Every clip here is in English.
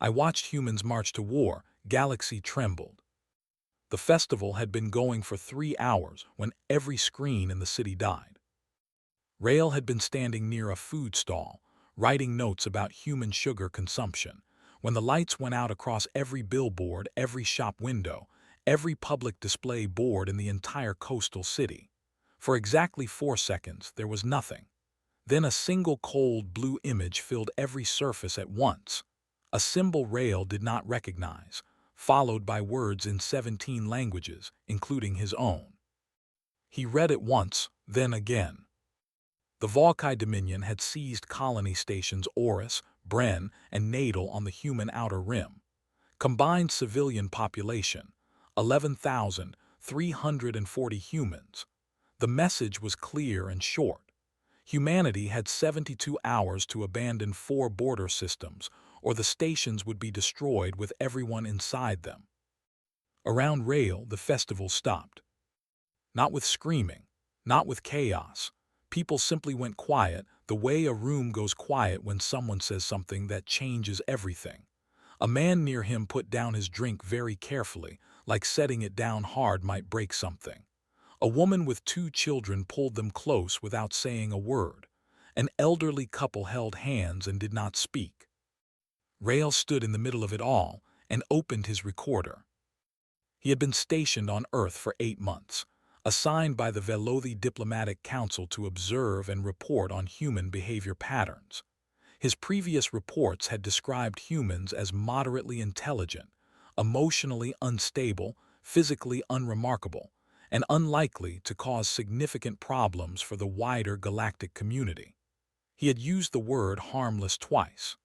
I watched humans march to war. Galaxy trembled. The festival had been going for 3 hours when every screen in the city died. Rail had been standing near a food stall, writing notes about human sugar consumption, when the lights went out across every billboard, every shop window, every public display board in the entire coastal city. For exactly 4 seconds, there was nothing. Then a single cold blue image filled every surface at once. A symbol Rail did not recognize, followed by words in 17 languages, including his own. He read it once, then again. The Volkai Dominion had seized colony stations Oris, Bren, and Nadal on the human outer rim. Combined civilian population, 11,340 humans. The message was clear and short. Humanity had 72 hours to abandon 4 border systems, or the stations would be destroyed with everyone inside them. Around Rail, the festival stopped. Not with screaming, not with chaos. People simply went quiet, the way a room goes quiet when someone says something that changes everything. A man near him put down his drink very carefully, like setting it down hard might break something. A woman with 2 children pulled them close without saying a word. An elderly couple held hands and did not speak. Rail stood in the middle of it all and opened his recorder. He had been stationed on Earth for 8 months, assigned by the Velothi Diplomatic Council to observe and report on human behavior patterns. His previous reports had described humans as moderately intelligent, emotionally unstable, physically unremarkable, and unlikely to cause significant problems for the wider galactic community. He had used the word harmless twice.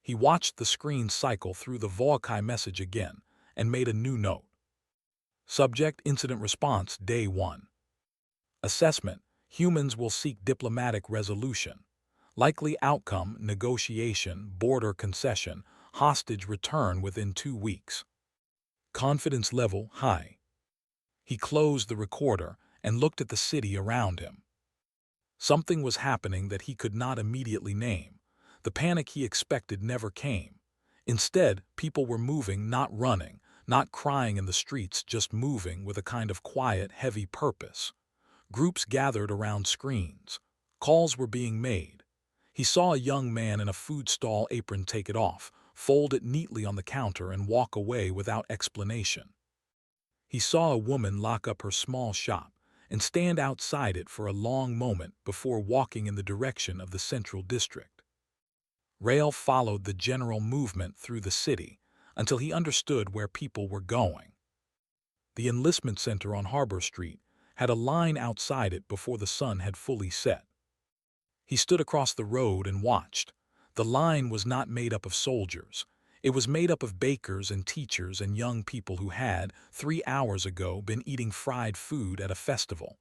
He watched the screen cycle through the Volkai message again and made a new note. Subject: Incident Response, Day 1. Assessment: Humans will seek diplomatic resolution. Likely outcome: negotiation, border concession, hostage return within 2 weeks. Confidence level: high. He closed the recorder and looked at the city around him. Something was happening that he could not immediately name. The panic he expected never came. Instead, people were moving, not running, not crying in the streets, just moving with a kind of quiet, heavy purpose. Groups gathered around screens. Calls were being made. He saw a young man in a food stall apron take it off, fold it neatly on the counter, and walk away without explanation. He saw a woman lock up her small shop and stand outside it for a long moment before walking in the direction of the central district. Rail followed the general movement through the city until he understood where people were going. The enlistment center on Harbor Street had a line outside it before the sun had fully set. He stood across the road and watched. The line was not made up of soldiers. It was made up of bakers and teachers and young people who had, 3 hours ago, been eating fried food at a festival.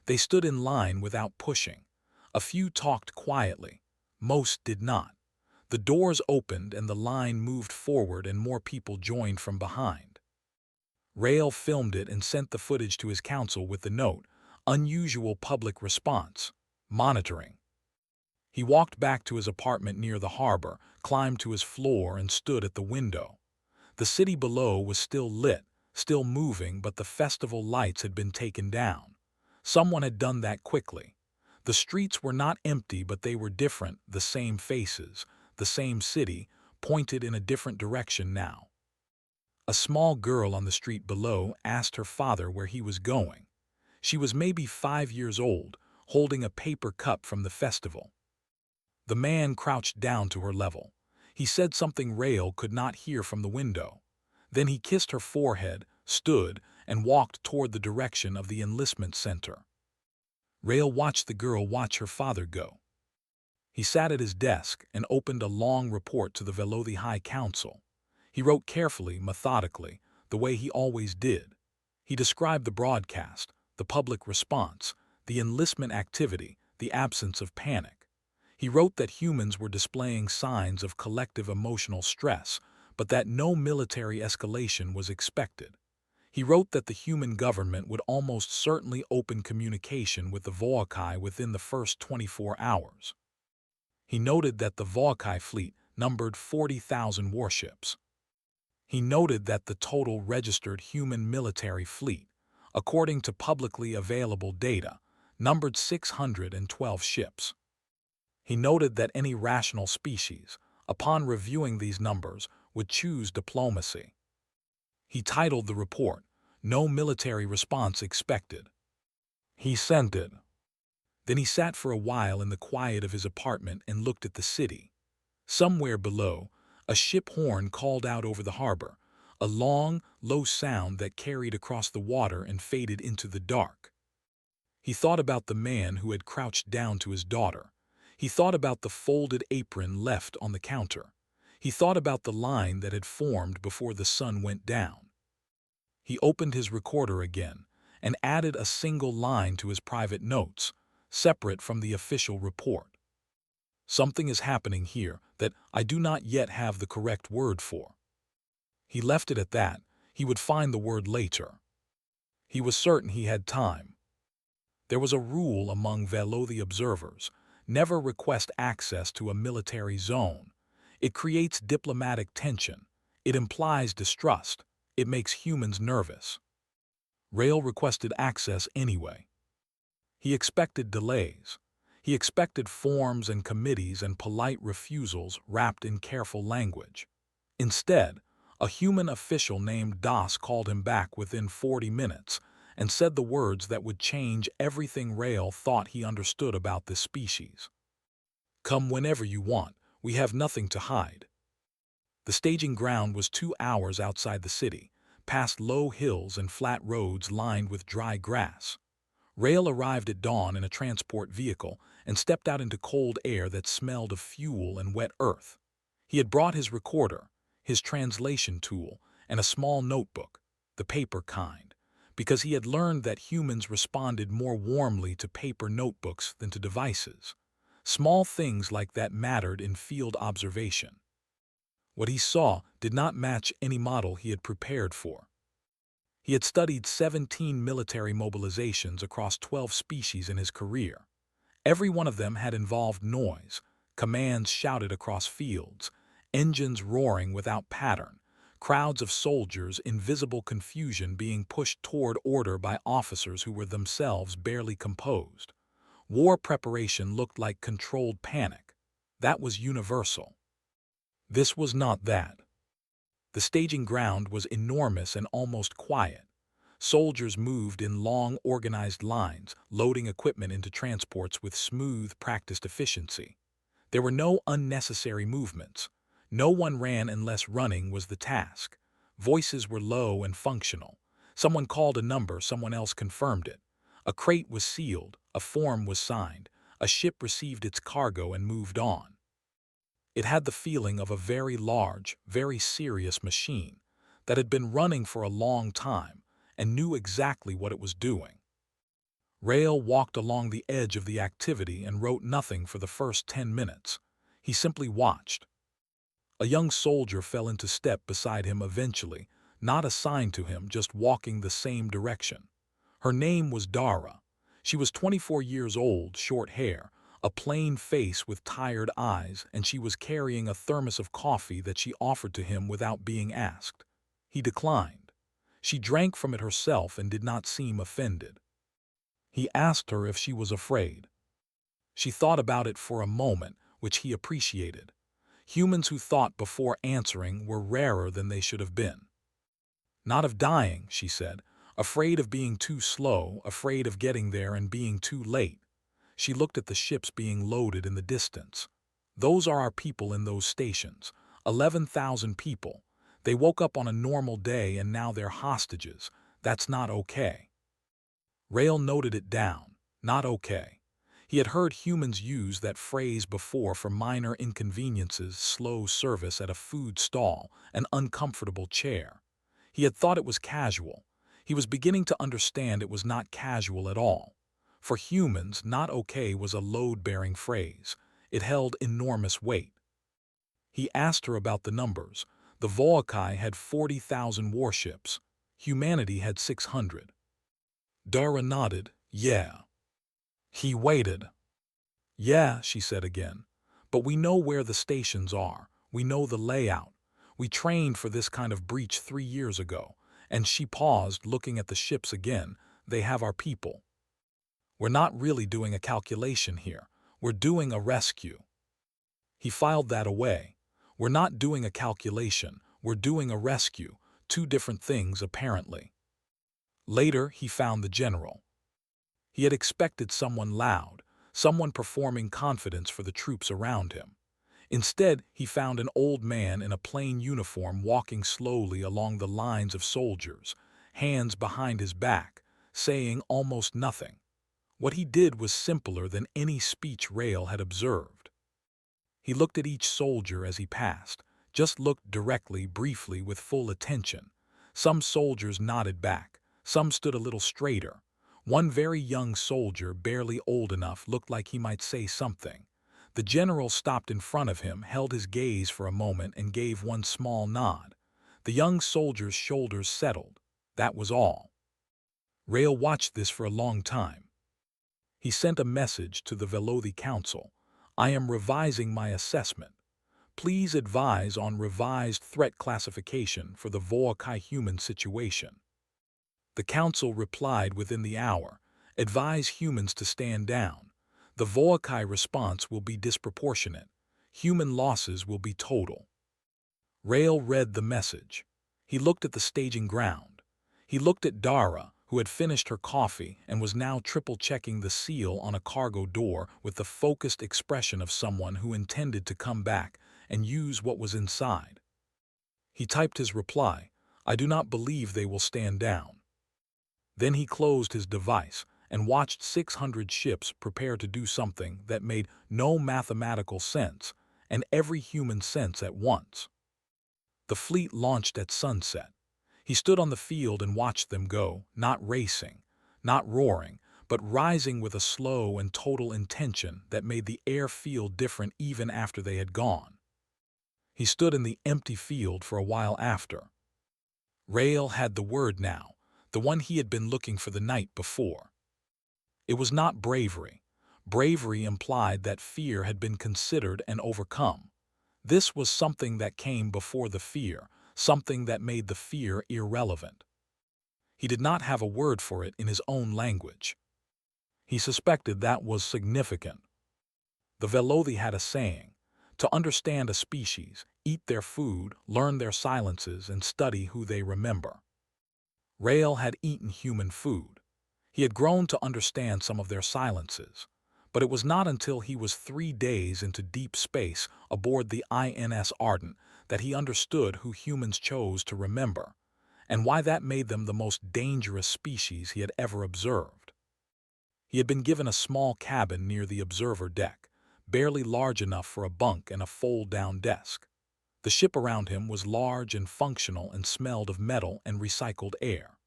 They stood in line without pushing. A few talked quietly. Most did not. The doors opened and the line moved forward and more people joined from behind. Rail filmed it and sent the footage to his council with the note, "Unusual public response. Monitoring." He walked back to his apartment near the harbor, climbed to his floor, and stood at the window. The city below was still lit, still moving, but the festival lights had been taken down. Someone had done that quickly. The streets were not empty, but they were different, the same faces, the same city, pointed in a different direction now. A small girl on the street below asked her father where he was going. She was maybe 5 years old, holding a paper cup from the festival. The man crouched down to her level. He said something Rail could not hear from the window. Then he kissed her forehead, stood, and walked toward the direction of the enlistment center. Rail watched the girl watch her father go. He sat at his desk and opened a long report to the Velothi High Council. He wrote carefully, methodically, the way he always did. He described the broadcast, the public response, the enlistment activity, the absence of panic. He wrote that humans were displaying signs of collective emotional stress, but that no military escalation was expected. He wrote that the human government would almost certainly open communication with the Volkai within the first 24 hours. He noted that the Volkai fleet, numbered 40,000 warships. He noted that the total registered human military fleet, according to publicly available data, numbered 612 ships. He noted that any rational species, upon reviewing these numbers, would choose diplomacy. He titled the report, "No Military Response Expected." He sent it. Then he sat for a while in the quiet of his apartment and looked at the city. Somewhere below, a ship horn called out over the harbor, a long, low sound that carried across the water and faded into the dark. He thought about the man who had crouched down to his daughter. He thought about the folded apron left on the counter. He thought about the line that had formed before the sun went down. He opened his recorder again and added a single line to his private notes, separate from the official report. Something is happening here that I do not yet have the correct word for. He left it at that. He would find the word later. He was certain he had time. There was a rule among Velothi observers: never request access to a military zone. It creates diplomatic tension. It implies distrust. It makes humans nervous. Rail requested access anyway. He expected delays. He expected forms and committees and polite refusals wrapped in careful language. Instead, a human official named Das called him back within 40 minutes and said the words that would change everything Rail thought he understood about this species. "Come whenever you want. We have nothing to hide." The staging ground was 2 hours outside the city, past low hills and flat roads lined with dry grass. Rail arrived at dawn in a transport vehicle and stepped out into cold air that smelled of fuel and wet earth. He had brought his recorder, his translation tool, and a small notebook, the paper kind, because he had learned that humans responded more warmly to paper notebooks than to devices. Small things like that mattered in field observation. What he saw did not match any model he had prepared for. He had studied 17 military mobilizations across 12 species in his career. Every one of them had involved noise, commands shouted across fields, engines roaring without pattern, crowds of soldiers in visible confusion being pushed toward order by officers who were themselves barely composed. War preparation looked like controlled panic. That was universal. This was not that. The staging ground was enormous and almost quiet. Soldiers moved in long, organized lines, loading equipment into transports with smooth, practiced efficiency. There were no unnecessary movements. No one ran unless running was the task. Voices were low and functional. Someone called a number, someone else confirmed it. A crate was sealed, a form was signed, a ship received its cargo and moved on. It had the feeling of a very large, very serious machine that had been running for a long time and knew exactly what it was doing. Rail walked along the edge of the activity and wrote nothing for the first 10 minutes. He simply watched. A young soldier fell into step beside him eventually, not assigned to him, just walking the same direction. Her name was Dara. She was 24 years old, short hair, a plain face with tired eyes, and she was carrying a thermos of coffee that she offered to him without being asked. He declined. She drank from it herself and did not seem offended. He asked her if she was afraid. She thought about it for a moment, which he appreciated. Humans who thought before answering were rarer than they should have been. "Not of dying," she said. "Afraid of being too slow, afraid of getting there and being too late." She looked at the ships being loaded in the distance. "Those are our people in those stations. 11,000 people. They woke up on a normal day and now they're hostages. That's not okay." Rail noted it down. Not okay. He had heard humans use that phrase before for minor inconveniences: slow service at a food stall, an uncomfortable chair. He had thought it was casual. He was beginning to understand it was not casual at all. For humans, not okay was a load-bearing phrase. It held enormous weight. He asked her about the numbers. The Volcae had 40,000 warships. Humanity had 600. Dara nodded. "Yeah." He waited. "Yeah," she said again. "But we know where the stations are. We know the layout. We trained for this kind of breach 3 years ago." And she paused, looking at the ships again. "They have our people. We're not really doing a calculation here. We're doing a rescue." He filed that away. "We're not doing a calculation. We're doing a rescue." Two different things, apparently. Later, he found the general. He had expected someone loud, someone performing confidence for the troops around him. Instead, he found an old man in a plain uniform walking slowly along the lines of soldiers, hands behind his back, saying almost nothing. What he did was simpler than any speech Rail had observed. He looked at each soldier as he passed, just looked directly, briefly, with full attention. Some soldiers nodded back, some stood a little straighter. One very young soldier, barely old enough, looked like he might say something. The general stopped in front of him, held his gaze for a moment, and gave one small nod. The young soldier's shoulders settled. That was all. Rail watched this for a long time. He sent a message to the Velothi Council. "I am revising my assessment. Please advise on revised threat classification for the Voakai human situation." The council replied within the hour. "Advise humans to stand down. The Voakai response will be disproportionate. Human losses will be total." Rail read the message. He looked at the staging ground. He looked at Dara, who had finished her coffee and was now triple-checking the seal on a cargo door with the focused expression of someone who intended to come back and use what was inside. He typed his reply, "I do not believe they will stand down." Then he closed his device and watched 600 ships prepare to do something that made no mathematical sense and every human sense at once. The fleet launched at sunset. He stood on the field and watched them go, not racing, not roaring, but rising with a slow and total intention that made the air feel different even after they had gone. He stood in the empty field for a while after. Rail had the word now, the one he had been looking for the night before. It was not bravery. Bravery implied that fear had been considered and overcome. This was something that came before the fear, something that made the fear irrelevant. He did not have a word for it in his own language. He suspected that was significant. The Velothi had a saying: to understand a species, eat their food, learn their silences, and study who they remember. Rail had eaten human food. He had grown to understand some of their silences. But it was not until he was 3 days into deep space aboard the INS Ardent that he understood who humans chose to remember, and why that made them the most dangerous species he had ever observed. He had been given a small cabin near the observer deck, barely large enough for a bunk and a fold-down desk. The ship around him was large and functional and smelled of metal and recycled air.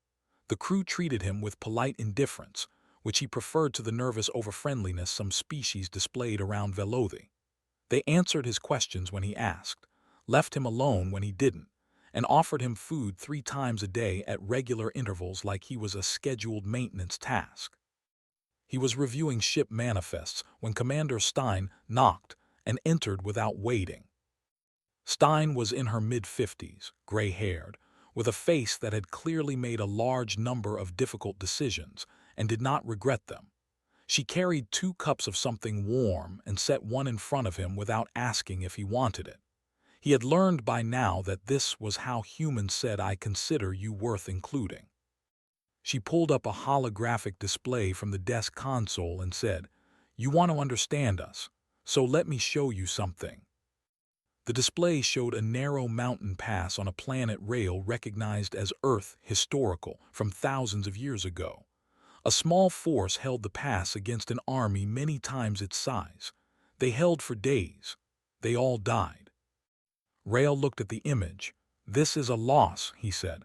The crew treated him with polite indifference, which he preferred to the nervous overfriendliness some species displayed around Velothi. They answered his questions when he asked, left him alone when he didn't, and offered him food 3 times a day at regular intervals like he was a scheduled maintenance task. He was reviewing ship manifests when Commander Stein knocked and entered without waiting. Stein was in her mid-50s, gray-haired, with a face that had clearly made a large number of difficult decisions and did not regret them. She carried 2 cups of something warm and set one in front of him without asking if he wanted it. He had learned by now that this was how humans said, "I consider you worth including." She pulled up a holographic display from the desk console and said, "You want to understand us, so let me show you something." The display showed a narrow mountain pass on a planet Rail recognized as Earth historical from thousands of years ago. A small force held the pass against an army many times its size. They held for days. They all died. Rail looked at the image. "This is a loss," he said.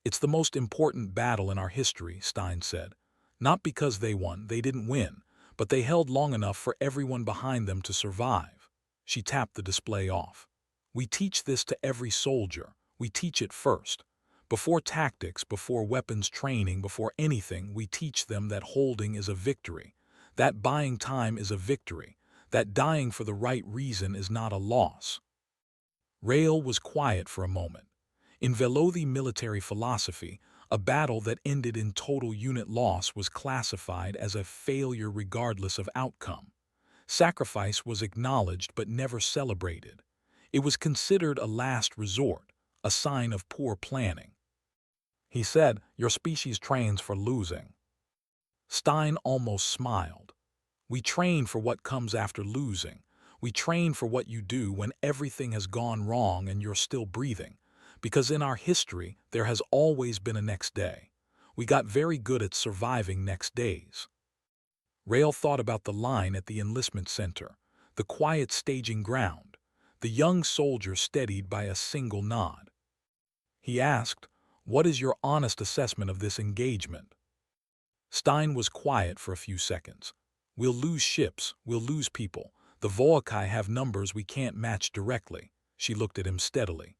"It's the most important battle in our history," Stein said. "Not because they won, they didn't win, but they held long enough for everyone behind them to survive." She tapped the display off. "We teach this to every soldier. We teach it first. Before tactics, before weapons training, before anything, we teach them that holding is a victory, that buying time is a victory, that dying for the right reason is not a loss." Rael was quiet for a moment. In Velothi military philosophy, a battle that ended in total unit loss was classified as a failure regardless of outcome. Sacrifice was acknowledged but never celebrated. It was considered a last resort, a sign of poor planning. He said, "Your species trains for losing." Stein almost smiled. "We train for what comes after losing. We train for what you do when everything has gone wrong and you're still breathing. Because in our history, there has always been a next day. We got very good at surviving next days." Rael thought about the line at the enlistment center, the quiet staging ground, the young soldier steadied by a single nod. He asked, "What is your honest assessment of this engagement?" Stein was quiet for a few seconds. "We'll lose ships, we'll lose people. The Volcae have numbers we can't match directly." She looked at him steadily.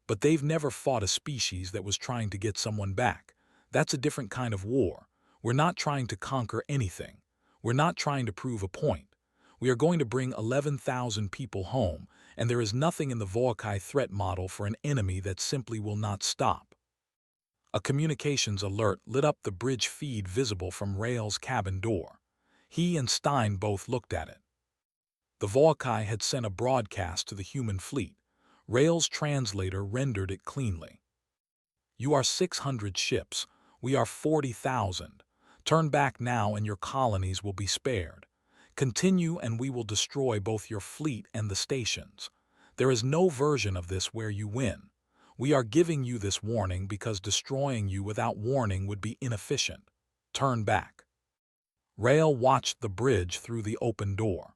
"But they've never fought a species that was trying to get someone back. That's a different kind of war. We're not trying to conquer anything. We're not trying to prove a point. We are going to bring 11,000 people home, and there is nothing in the Volcae threat model for an enemy that simply will not stop." A communications alert lit up the bridge feed visible from Rael's cabin door. He and Stein both looked at it. The Volcae had sent a broadcast to the human fleet. Rael's translator rendered it cleanly. "You are 600 ships. We are 40,000. Turn back now and your colonies will be spared. Continue and we will destroy both your fleet and the stations. There is no version of this where you win. We are giving you this warning because destroying you without warning would be inefficient. Turn back." Rael watched the bridge through the open door.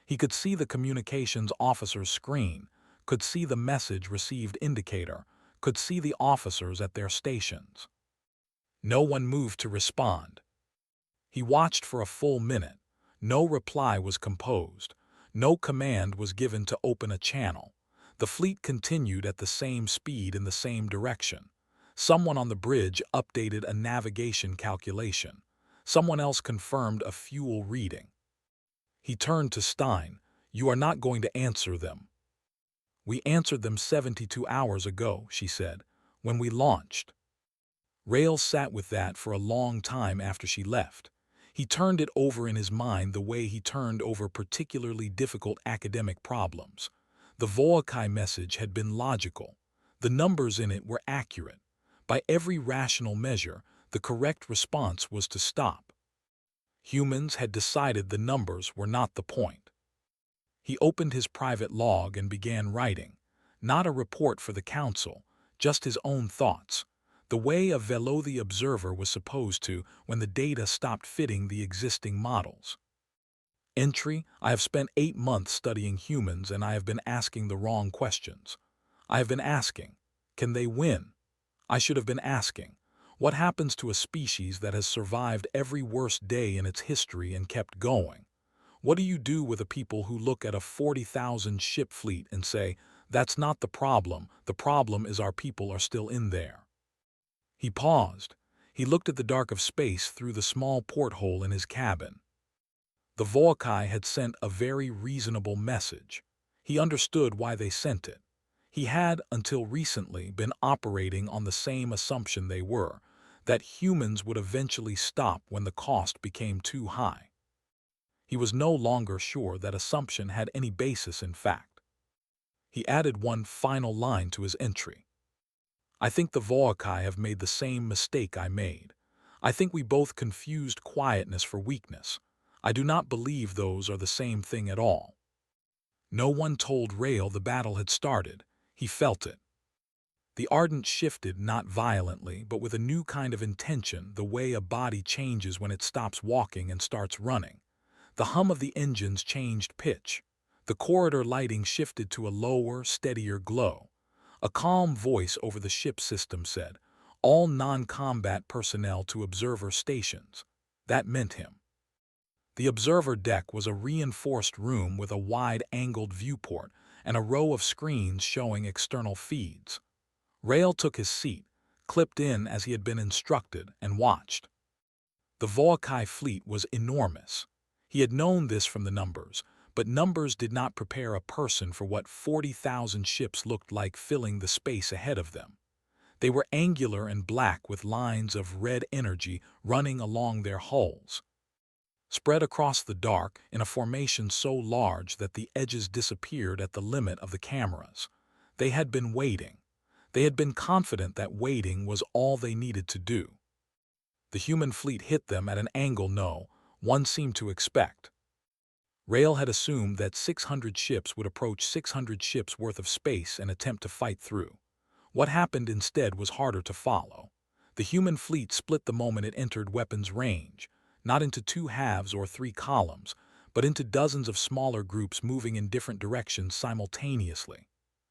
He could see the communications officer's screen, could see the message received indicator, could see the officers at their stations. No one moved to respond. He watched for a full minute. No reply was composed. No command was given to open a channel. The fleet continued at the same speed in the same direction. Someone on the bridge updated a navigation calculation. Someone else confirmed a fuel reading. He turned to Stein. "You are not going to answer them." "We answered them 72 hours ago," she said, "when we launched." Rael sat with that for a long time after she left. He turned it over in his mind the way he turned over particularly difficult academic problems. The Volcae message had been logical. The numbers in it were accurate. By every rational measure, the correct response was to stop. Humans had decided the numbers were not the point. He opened his private log and began writing. Not a report for the council, just his own thoughts. The way a Velothi observer was supposed to when the data stopped fitting the existing models. Entry: I have spent 8 months studying humans and I have been asking the wrong questions. I have been asking, can they win? I should have been asking, what happens to a species that has survived every worst day in its history and kept going? What do you do with a people who look at a 40,000 ship fleet and say, that's not the problem is our people are still in there? He paused. He looked at the dark of space through the small porthole in his cabin. The Volcae had sent a very reasonable message. He understood why they sent it. He had, until recently, been operating on the same assumption they were, that humans would eventually stop when the cost became too high. He was no longer sure that assumption had any basis in fact. He added one final line to his entry. I think the Volcae have made the same mistake I made. I think we both confused quietness for weakness. I do not believe those are the same thing at all. No one told Rael the battle had started. He felt it. The ardent shifted not violently, but with a new kind of intention, the way a body changes when it stops walking and starts running. The hum of the engines changed pitch. The corridor lighting shifted to a lower, steadier glow. A calm voice over the ship system said, all non-combat personnel to observer stations. That meant him. The observer deck was a reinforced room with a wide-angled viewport and a row of screens showing external feeds. Rael took his seat, clipped in as he had been instructed, and watched. The Volcae fleet was enormous. He had known this from the numbers, But numbers did not prepare a person for what 40,000 ships looked like filling the space ahead of them. They were angular and black with lines of red energy running along their hulls, spread across the dark in a formation so large that the edges disappeared at the limit of the cameras. They had been waiting. They had been confident that waiting was all they needed to do. The human fleet hit them at an angle no one seemed to expect. Rail had assumed that 600 ships would approach 600 ships worth of space and attempt to fight through. What happened instead was harder to follow. The human fleet split the moment it entered weapons range, not into two halves or three columns, but into dozens of smaller groups moving in different directions simultaneously.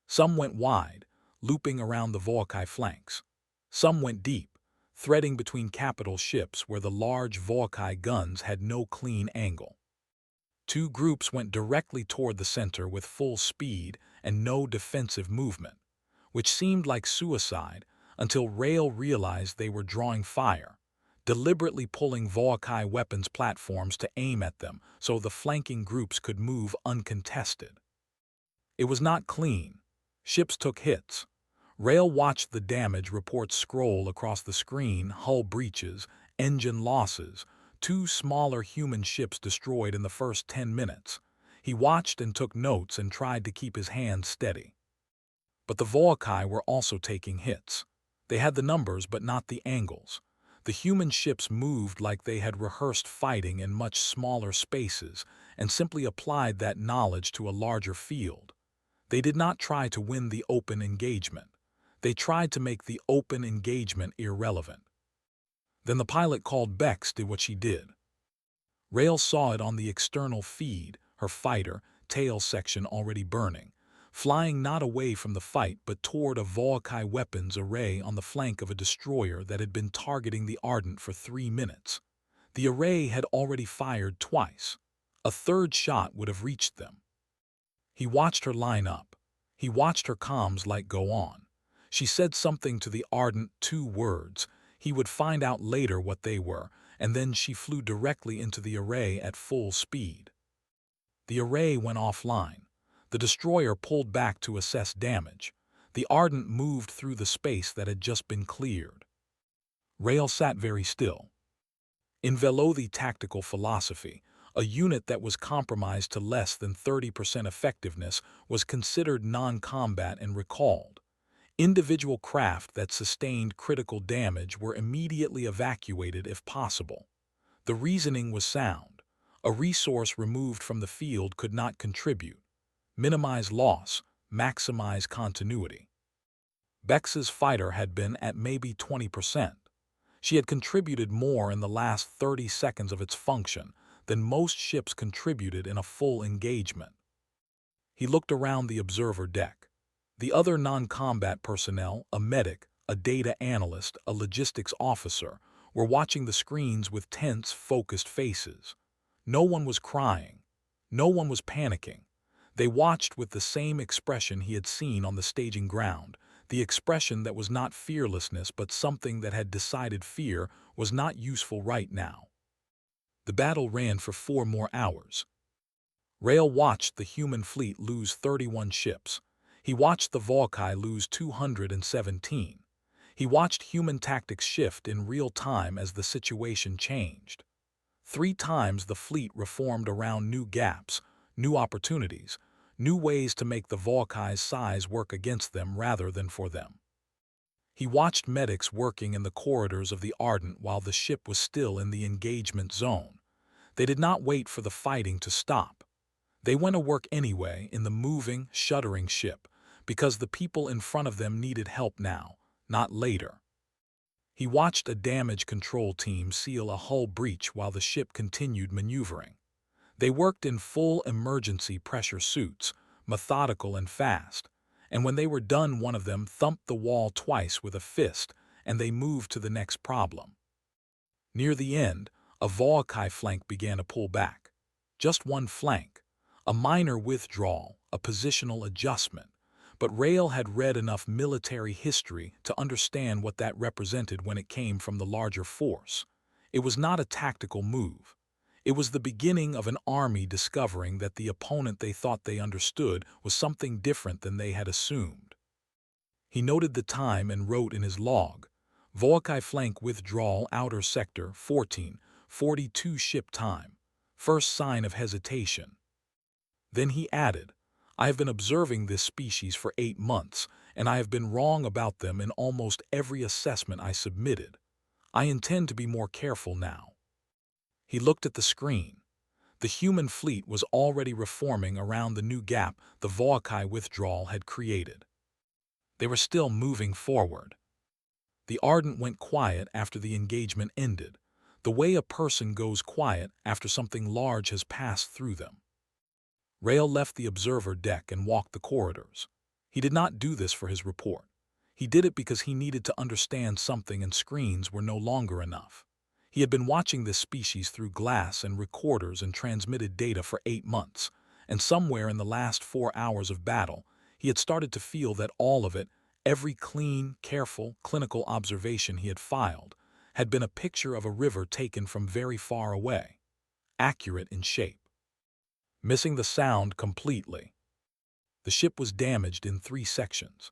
Some went wide, looping around the Volkai flanks. Some went deep, threading between capital ships where the large Volkai guns had no clean angle. Two groups went directly toward the center with full speed and no defensive movement, which seemed like suicide until Rail realized they were drawing fire, deliberately pulling Volkai weapons platforms to aim at them so the flanking groups could move uncontested. It was not clean. Ships took hits. Rail watched the damage reports scroll across the screen: hull breaches, engine losses, two smaller human ships destroyed in the first 10 minutes. He watched and took notes and tried to keep his hands steady. But the Volkai were also taking hits. They had the numbers but not the angles. The human ships moved like they had rehearsed fighting in much smaller spaces and simply applied that knowledge to a larger field. They did not try to win the open engagement. They tried to make the open engagement irrelevant. Then the pilot called Bex did what she did. Rail saw it on the external feed, her fighter, tail section already burning, flying not away from the fight but toward a Volkai weapons array on the flank of a destroyer that had been targeting the Ardent for 3 minutes. The array had already fired twice. A third shot would have reached them. He watched her line up. He watched her comms light go on. She said something to the Ardent, 2 words. He would find out later what they were, and then she flew directly into the array at full speed. The array went offline. The destroyer pulled back to assess damage. The Ardent moved through the space that had just been cleared. Rail sat very still. In Velothi tactical philosophy, a unit that was compromised to less than 30% effectiveness was considered non-combat and recalled. Individual craft that sustained critical damage were immediately evacuated if possible. The reasoning was sound. A resource removed from the field could not contribute. Minimize loss, maximize continuity. Bex's fighter had been at maybe 20%. She had contributed more in the last 30 seconds of its function than most ships contributed in a full engagement. He looked around the observer deck. The other non-combat personnel, a medic, a data analyst, a logistics officer, were watching the screens with tense, focused faces. No one was crying. No one was panicking. They watched with the same expression he had seen on the staging ground, the expression that was not fearlessness but something that had decided fear was not useful right now. The battle ran for 4 more hours. Rail watched the human fleet lose 31 ships. He watched the Volkai lose 217. He watched human tactics shift in real time as the situation changed. 3 times the fleet reformed around new gaps, new opportunities, new ways to make the Volkai's size work against them rather than for them. He watched medics working in the corridors of the Ardent while the ship was still in the engagement zone. They did not wait for the fighting to stop. They went to work anyway in the moving, shuddering ship, because the people in front of them needed help now, not later. He watched a damage control team seal a hull breach while the ship continued maneuvering. They worked in full emergency pressure suits, methodical and fast, and when they were done one of them thumped the wall twice with a fist and they moved to the next problem. Near the end, a Volkai flank began to pull back. Just one flank. A minor withdrawal, a positional adjustment, but Rail had read enough military history to understand what that represented when it came from the larger force. It was not a tactical move. It was the beginning of an army discovering that the opponent they thought they understood was something different than they had assumed. He noted the time and wrote in his log, Volkai flank withdrawal outer sector 14:42 ship time. First sign of hesitation. Then he added, I have been observing this species for 8 months, and I have been wrong about them in almost every assessment I submitted. I intend to be more careful now. He looked at the screen. The human fleet was already reforming around the new gap the Volkai withdrawal had created. They were still moving forward. The Ardent went quiet after the engagement ended, the way a person goes quiet after something large has passed through them. Rail left the observer deck and walked the corridors. He did not do this for his report. He did it because he needed to understand something, and screens were no longer enough. He had been watching this species through glass and recorders and transmitted data for 8 months, and somewhere in the last 4 hours of battle, he had started to feel that all of it, every clean, careful, clinical observation he had filed, had been a picture of a river taken from very far away, accurate in shape. Missing the sound completely. The ship was damaged in 3 sections.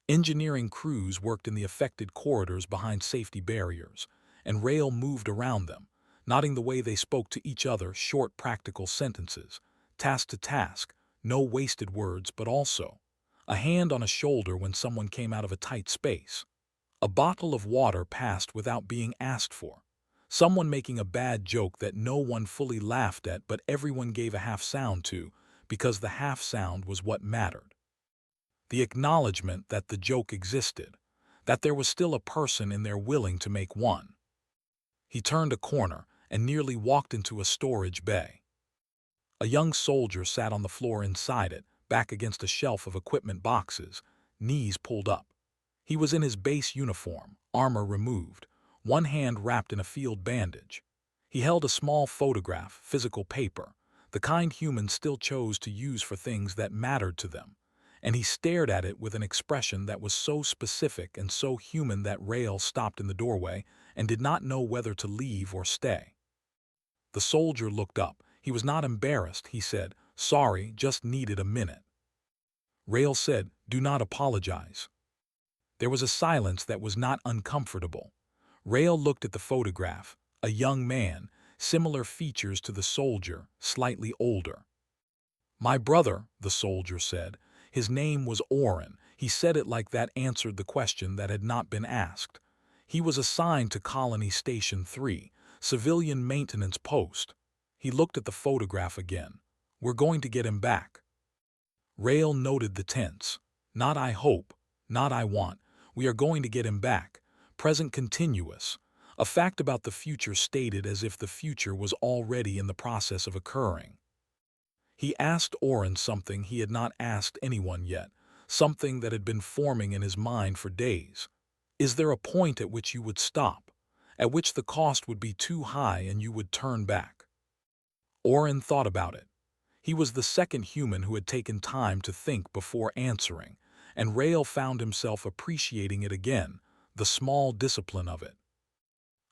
Engineering crews worked in the affected corridors behind safety barriers, and Rail moved around them, nodding the way they spoke to each other, short practical sentences, task to task, no wasted words, but also a hand on a shoulder when someone came out of a tight space. A bottle of water passed without being asked for. Someone making a bad joke that no one fully laughed at but everyone gave a half sound to, because the half sound was what mattered. The acknowledgement that the joke existed, that there was still a person in there willing to make one. He turned a corner and nearly walked into a storage bay. A young soldier sat on the floor inside it, back against a shelf of equipment boxes, knees pulled up. He was in his base uniform, armor removed, one hand wrapped in a field bandage. He held a small photograph, physical paper, the kind humans still chose to use for things that mattered to them, and he stared at it with an expression that was so specific and so human that Rail stopped in the doorway and did not know whether to leave or stay. The soldier looked up. He was not embarrassed. He said, "Sorry, just needed a minute." Rail said, "Do not apologize." There was a silence that was not uncomfortable. Rail looked at the photograph, a young man, similar features to the soldier, slightly older. "My brother," the soldier said. His name was Oren. He said it like that answered the question that had not been asked. He was assigned to Colony Station 3, civilian maintenance post. He looked at the photograph again. "We're going to get him back." Rail noted the tense. "Not I hope, not I want. We are going to get him back." Present continuous. A fact about the future stated as if the future was already in the process of occurring. He asked Oren something he had not asked anyone yet, something that had been forming in his mind for days. Is there a point at which you would stop, at which the cost would be too high and you would turn back? Oren thought about it. He was the second human who had taken time to think before answering, and Rail found himself appreciating it again, the small discipline of it.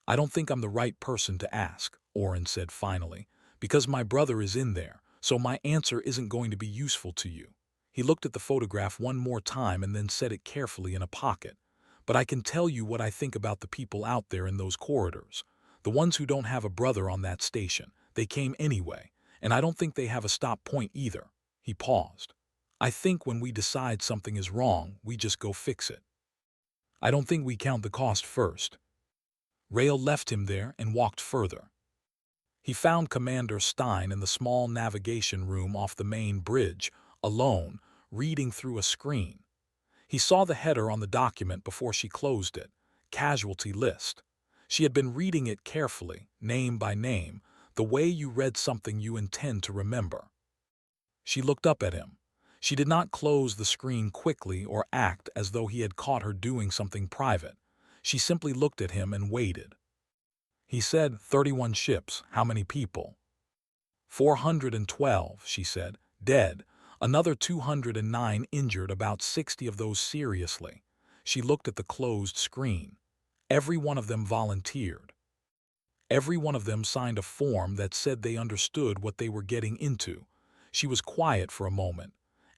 "I don't think I'm the right person to ask," Oren said finally, "because my brother is in there, so my answer isn't going to be useful to you." He looked at the photograph one more time and then set it carefully in a pocket. "But I can tell you what I think about the people out there in those corridors. The ones who don't have a brother on that station. They came anyway, and I don't think they have a stop point either." He paused. "I think when we decide something is wrong, we just go fix it. I don't think we count the cost first." Rail left him there and walked further. He found Commander Stein in the small navigation room off the main bridge, alone, reading through a screen. He saw the header on the document before she closed it, casualty list. She had been reading it carefully, name by name, the way you read something you intend to remember. She looked up at him. She did not close the screen quickly or act as though he had caught her doing something private. She simply looked at him and waited. He said, 31 ships, how many people?" 412, she said, "dead. Another 209 injured, about 60 of those seriously." She looked at the closed screen. "Every one of them volunteered." Every one of them signed a form that said they understood what they were getting into. She was quiet for a moment.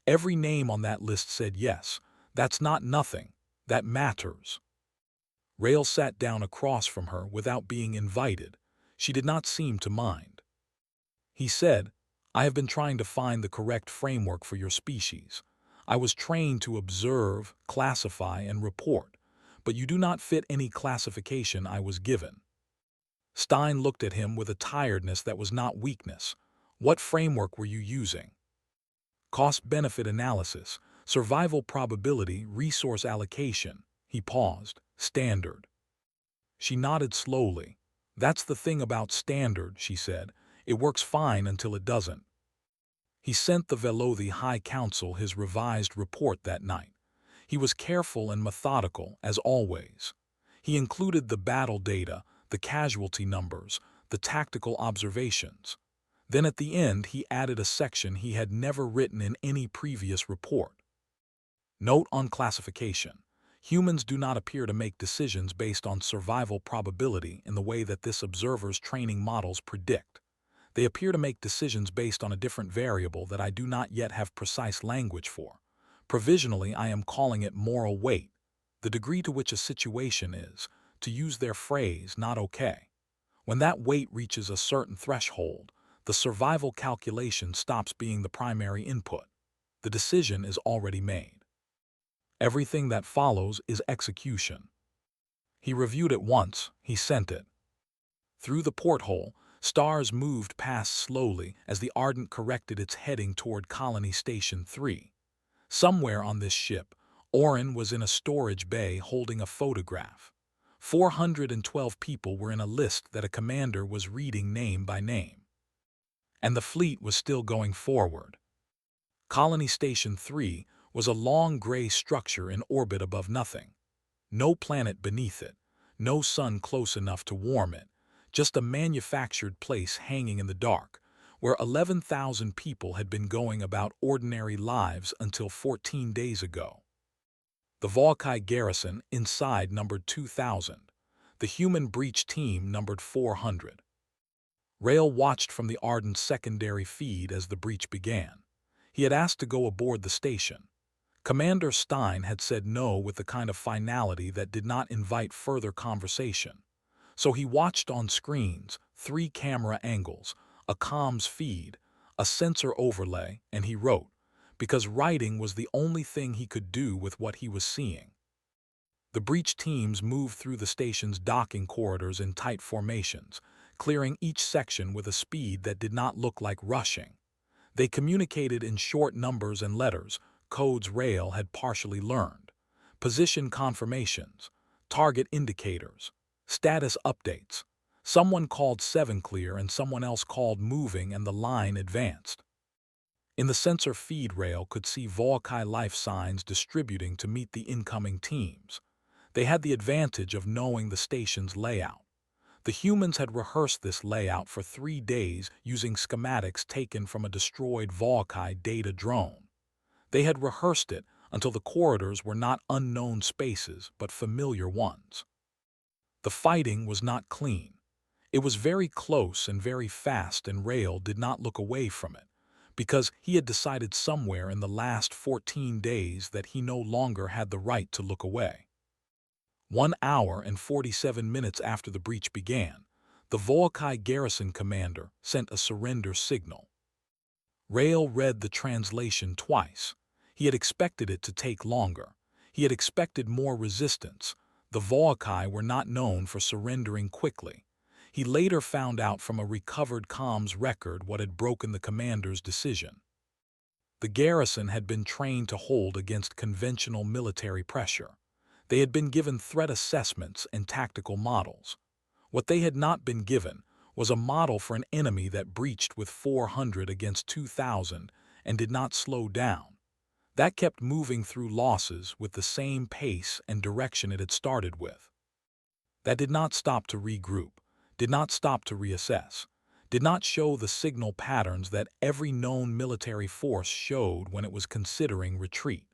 Every name on that list said yes. That's not nothing. That matters. Rail sat down across from her without being invited. She did not seem to mind. He said, I have been trying to find the correct framework for your species. I was trained to observe, classify, and report, but you do not fit any classification I was given. Stein looked at him with a tiredness that was not weakness. What framework were you using? Cost-benefit analysis, survival probability, resource allocation. He paused. Standard. She nodded slowly. That's the thing about standard, she said. It works fine until it doesn't. He sent the Velothi High Council his revised report that night. He was careful and methodical, as always. He included the battle data, the casualty numbers, the tactical observations. Then at the end he added a section he had never written in any previous report. Note on classification. Humans do not appear to make decisions based on survival probability in the way that this observer's training models predict. They appear to make decisions based on a different variable that I do not yet have precise language for. Provisionally, I am calling it moral weight, the degree to which a situation is, to use their phrase, not okay. When that weight reaches a certain threshold, the survival calculation stops being the primary input. The decision is already made. Everything that follows is execution. He reviewed it once, he sent it. Through the porthole, stars moved past slowly as the Ardent corrected its heading toward Colony Station 3. Somewhere on this ship, Orin was in a storage bay holding a photograph. 412 people were in a list that a commander was reading name by name. And the fleet was still going forward. Colony Station 3 was a long gray structure in orbit above nothing. No planet beneath it, no sun close enough to warm it, just a manufactured place hanging in the dark, where 11,000 people had been going about ordinary lives until 14 days ago. The Volkai garrison inside numbered 2,000. The human breach team numbered 400. Rail watched from the Ardent's secondary feed as the breach began. He had asked to go aboard the station. Commander Stein had said no with the kind of finality that did not invite further conversation. So he watched on screens, 3 camera angles, a comms feed, a sensor overlay, and he wrote, because writing was the only thing he could do with what he was seeing. The breach teams moved through the station's docking corridors in tight formations, clearing each section with a speed that did not look like rushing. They communicated in short numbers and letters, codes Rail had partially learned, position confirmations, target indicators, status updates. Someone called 7 clear and someone else called moving, and the line advanced. In the sensor feed, Rail could see Volkai life signs distributing to meet the incoming teams. They had the advantage of knowing the station's layout. The humans had rehearsed this layout for 3 days using schematics taken from a destroyed Volkai data drone. They had rehearsed it until the corridors were not unknown spaces but familiar ones. The fighting was not clean. It was very close and very fast, and Rail did not look away from it, because he had decided somewhere in the last 14 days that he no longer had the right to look away. 1 hour and 47 minutes after the breach began, the Volkai garrison commander sent a surrender signal. Rail read the translation twice. He had expected it to take longer. He had expected more resistance. The Volkai were not known for surrendering quickly. He later found out from a recovered comms record what had broken the commander's decision. The garrison had been trained to hold against conventional military pressure. They had been given threat assessments and tactical models. What they had not been given was a model for an enemy that breached with 400 against 2,000 and did not slow down. That kept moving through losses with the same pace and direction it had started with. That did not stop to regroup, did not stop to reassess, did not show the signal patterns that every known military force showed when it was considering retreat.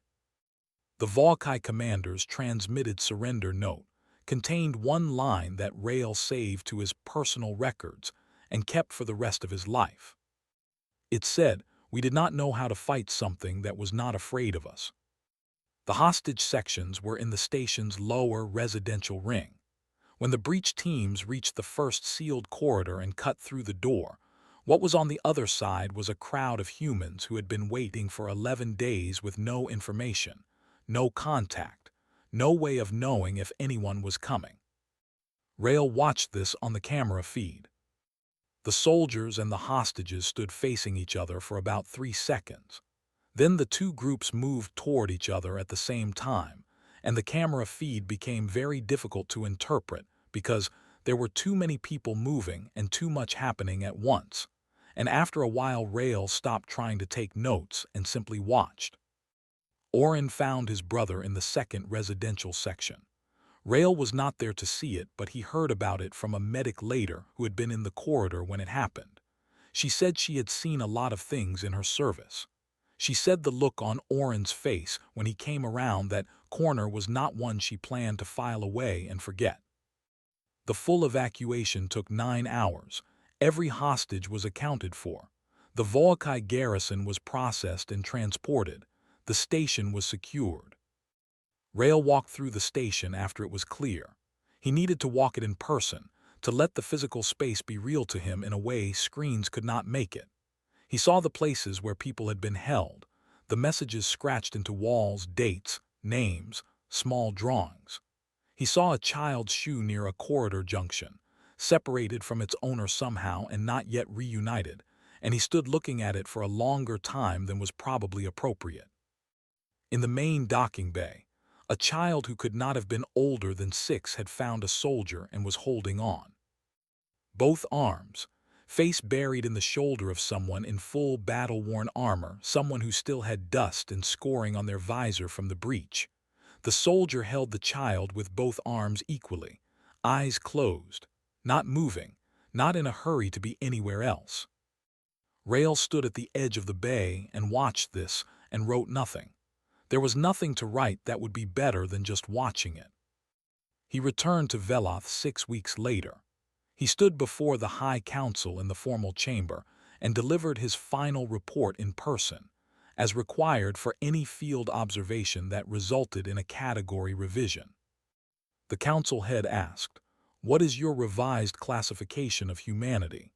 The Volkai commanders transmitted surrender note, contained one line that Rael saved to his personal records and kept for the rest of his life. It said, "We did not know how to fight something that was not afraid of us." The hostage sections were in the station's lower residential ring. When the breach teams reached the first sealed corridor and cut through the door, what was on the other side was a crowd of humans who had been waiting for 11 days with no information, no contact, no way of knowing if anyone was coming. Rael watched this on the camera feed. The soldiers and the hostages stood facing each other for about 3 seconds. Then the two groups moved toward each other at the same time, and the camera feed became very difficult to interpret because there were too many people moving and too much happening at once. And after a while, Rael stopped trying to take notes and simply watched. Oren found his brother in the second residential section. Rael was not there to see it, but he heard about it from a medic later who had been in the corridor when it happened. She said she had seen a lot of things in her service. She said the look on Oren's face when he came around that corner was not one she planned to file away and forget. The full evacuation took 9 hours. Every hostage was accounted for. The Volkai garrison was processed and transported. The station was secured. Rael walked through the station after it was clear. He needed to walk it in person, to let the physical space be real to him in a way screens could not make it. He saw the places where people had been held, the messages scratched into walls, dates, names, small drawings. He saw a child's shoe near a corridor junction, separated from its owner somehow and not yet reunited, and he stood looking at it for a longer time than was probably appropriate. In the main docking bay, a child who could not have been older than 6 had found a soldier and was holding on. Both arms, face buried in the shoulder of someone in full battle-worn armor, someone who still had dust and scoring on their visor from the breach. The soldier held the child with both arms equally, eyes closed, not moving, not in a hurry to be anywhere else. Rael stood at the edge of the bay and watched this and wrote nothing. There was nothing to write that would be better than just watching it. He returned to Veloth 6 weeks later. He stood before the High Council in the formal chamber and delivered his final report in person, as required for any field observation that resulted in a category revision. The council head asked, "What is your revised classification of humanity?"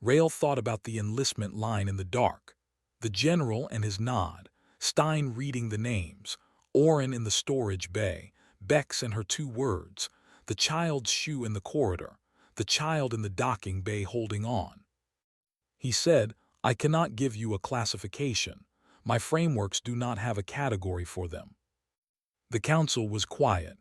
Rael thought about the enlistment line in the dark, the general and his nod, Stein reading the names, Oren in the storage bay, Bex and her 2 words, the child's shoe in the corridor, the child in the docking bay holding on. He said, "I cannot give you a classification. My frameworks do not have a category for them." The council was quiet.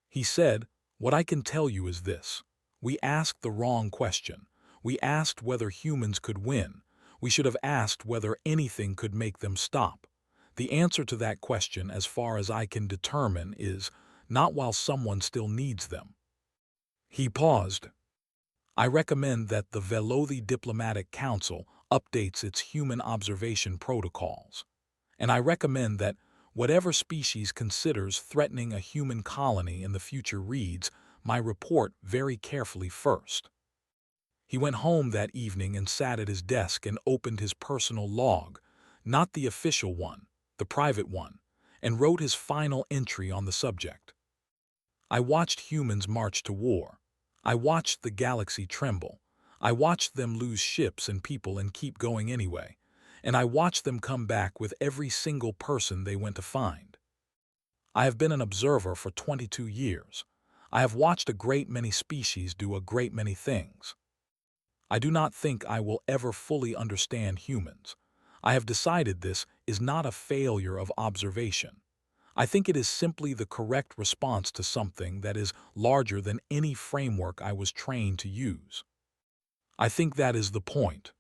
He said, "What I can tell you is this. We asked the wrong question. We asked whether humans could win. We should have asked whether anything could make them stop. The answer to that question, as far as I can determine, is not while someone still needs them." He paused. "I recommend that the Velothi Diplomatic Council updates its human observation protocols. And I recommend that whatever species considers threatening a human colony in the future reads my report very carefully first." He went home that evening and sat at his desk and opened his personal log, not the official one, the private one, and wrote his final entry on the subject. "I watched humans march to war. I watched the galaxy tremble. I watched them lose ships and people and keep going anyway. And I watched them come back with every single person they went to find. I have been an observer for 22 years. I have watched a great many species do a great many things. I do not think I will ever fully understand humans. I have decided this is not a failure of observation. I think it is simply the correct response to something that is larger than any framework I was trained to use. I think that is the point."